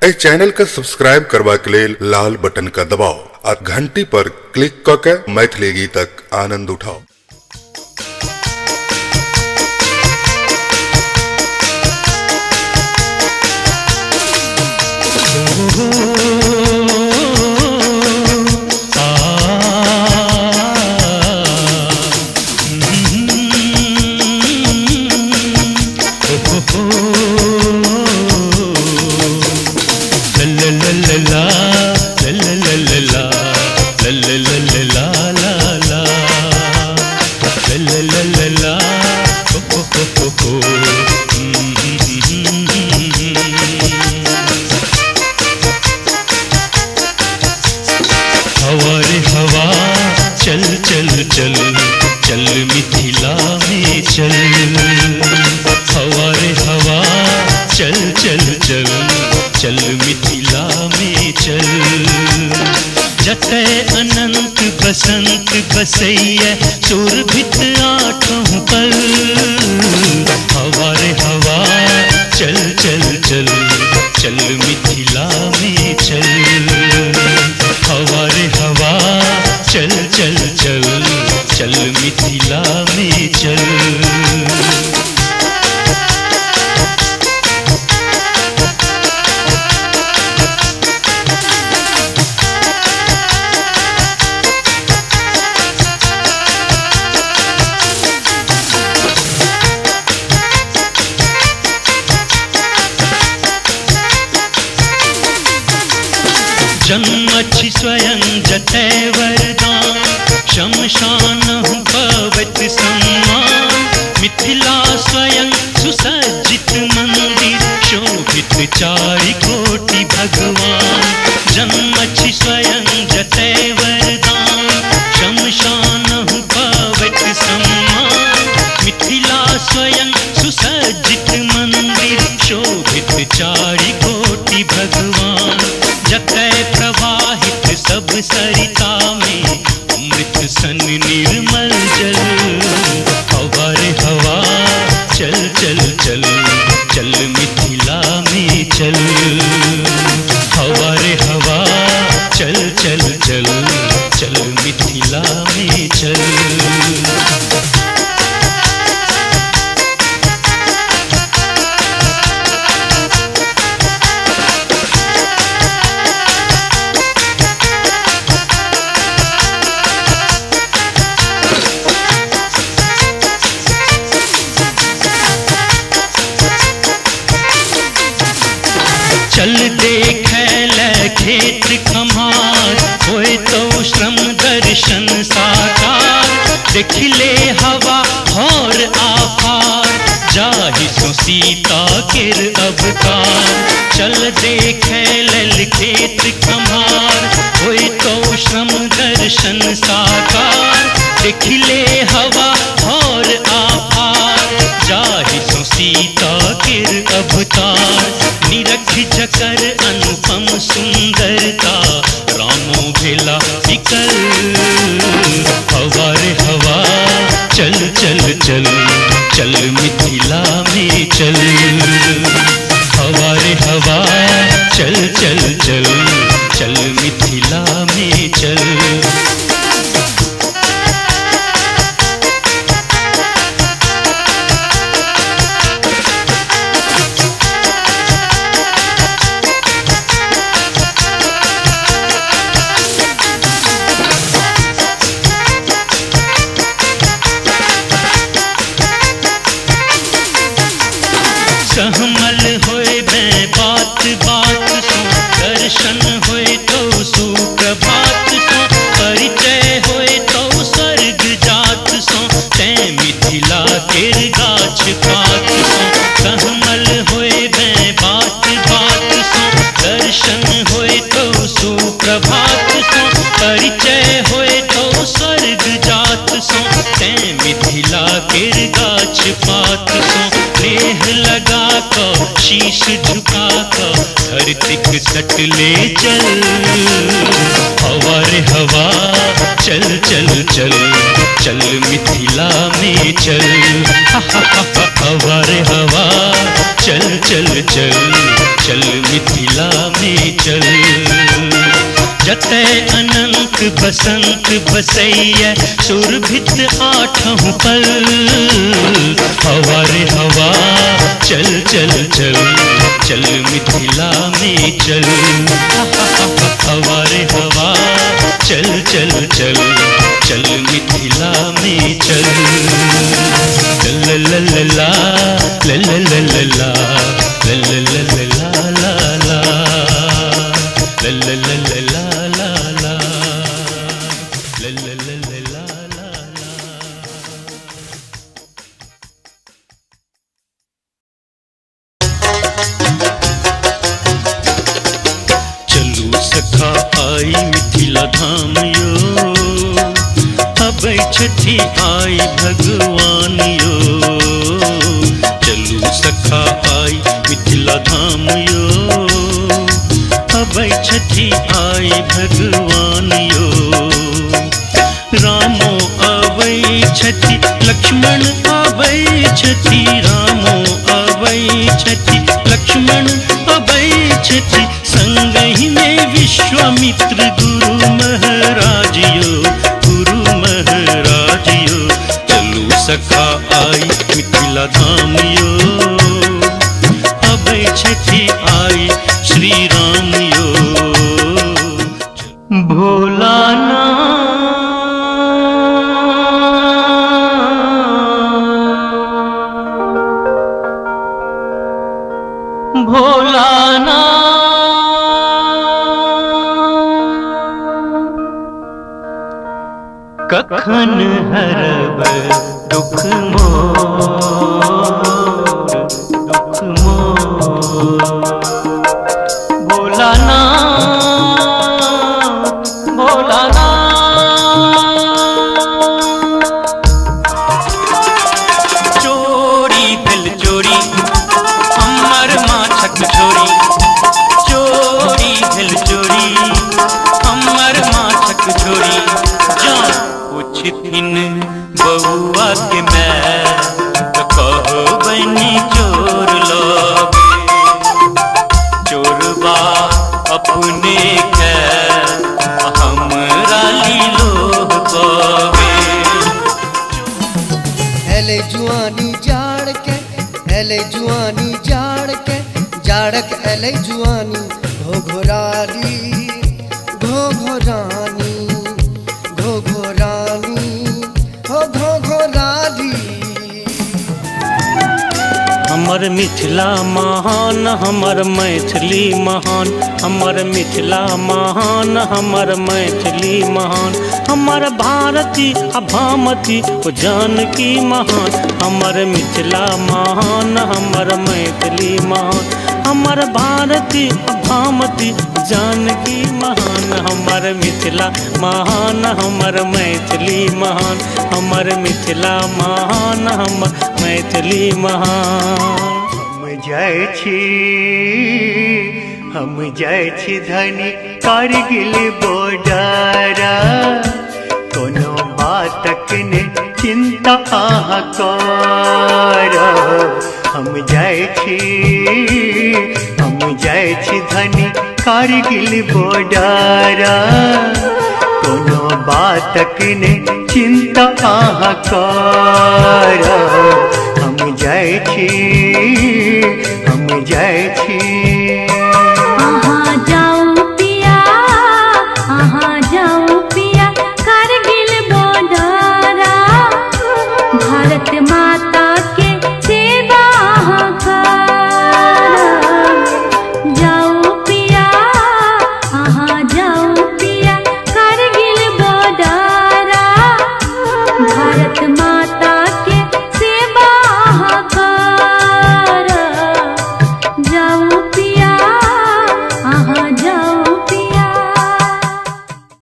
इस channel का subscribe करवा के लिए लाल बटन का दबाओ और घंटी पर क्लिक करके मैथिली गीतक आनंद उठाओ। हवा रे हवा चल चल चल चल मिथिला में चल। हवा रे हवा चल चल चल चल मिथिला में चल। जतय अनंत बसंत बसैया सुरभित आठों पल। हवा रे हवा चल चल चल चल मिथिला में चल। हवा रे हवा चल चल चल चल मिथिला में चल। जन्मछि स्वयं जतय वरदान शमशान भवत सम्मान। मिथिला स्वयं सुसज्जित मंदिर शोभित चारि कोटि भगवान। जन्मछि स्वयं जतय वरदान शमशान भवत सम्मान। मिथिला स्वयं सुसज्जित मंदिर शोभित चारि कोटि भगवान। जतय प्रवाहित सब सरिता में अमृत सन निर्मल जल। हवा रे हवा चल चल चल चल मिथिला में चल। हवा रे हवा चल चल चल चल मिथिला में चल। चल देखैल खेत खमार होए तो श्रम दर्शन साकार। देखले हवा और आभार जाहि सो सीता केर अवतार। चल देखैल खेत खमार होए तो श्रम दर्शन साकार। देखले हवा और आभार जाहि सो सीता केर अवतार। निरख जकर अनुपम सुंदरता रामो भेला विकल। हवा रे हवा चल चल चल चल मिथिला में चल। हवा रे हवा चल चल चल चल मिथिला में चल। सहमल होए मैं बात बात सो दर्शन होए तो सुप्रभात सो। परिचय होए तो स्वर्ग जात सो तै मिथिला केर गाछ पात सो। सहमल होए मैं बात बात सो दर्शन होए तो सुप्रभात सो। परिचय होए तो स्वर्ग जात सो तै मिथिला केर गाछ पात सो। नेह लगा को शीश झुका को धरतीक तट ले चल। हवा रे हवा चल चल चल चल मिथिला में चल। हवा रे हवा चल चल चल चल मिथिला चल। जतै अनंत बसंत बसैया सुरभित आठों पल। हवा रे हवा चल चल चल, चल मिथिला में चल। हवा रे हवा चल चल चल, चल मिथिला में चल। ला ला ला ला ला ला ला ला ला ला ला ला ला ला ला ला ला ला ला। चलू सखा आई मिथिला धाम यो, अबै छठी आई भगवान यो। चलू सखा आई मिथिला धाम यो, अबै छठी आई भगवान यो। रामो अबै छठी लक्ष्मण अबै छठी, रामो अबै छठी लक्ष्मण अबै छठी। संगहि में विश्वामित्र गुरु महाराज यो, गुरु महाराज यो। चलू सखा आई मिथिला धाम यो, अबै छठी आई श्री राम यो। भोलाना भोलाना कखन हरब दुख मोर, दुख मोर। भोलाना भोलाना चोरी दिल चोरी हमर माछक छोरी। चोरी दिल चोरी हमर माछक छोरी। जान पूछथिन बउआ के मैं तो कहबनि चोर लोगे। चोरबा अपने के हमरा लीलोह पावे। एले जुआनी जाड़ के, एले जुआनी जाड़ के, जाड़क एले जुआनी। घोघराली घोघरानी घोघरानी हो घोघराली। हमर मिथिला महान हमर मैथिली महान। हमर मिथिला महान हमर मैथिली महान। हमर भारती आ भामती ओ जानकी महान। हमर मिथिला महान हमर मैथिली महान। हमर भारती आ भामती जानकी महान। हमर मिथिला महान हमर मैथिली महान। हमर मिथिला महान हमर मैथिली महान। हम जाइ छी धनी कारगिल बॉर्डर। कोनो बातक ने चिंता अहाँ कर। हम जाइ छी धनी कारगिल बॉर्डर। कोनो बातक ने चिंता अहाँ कर। हम जाइ छी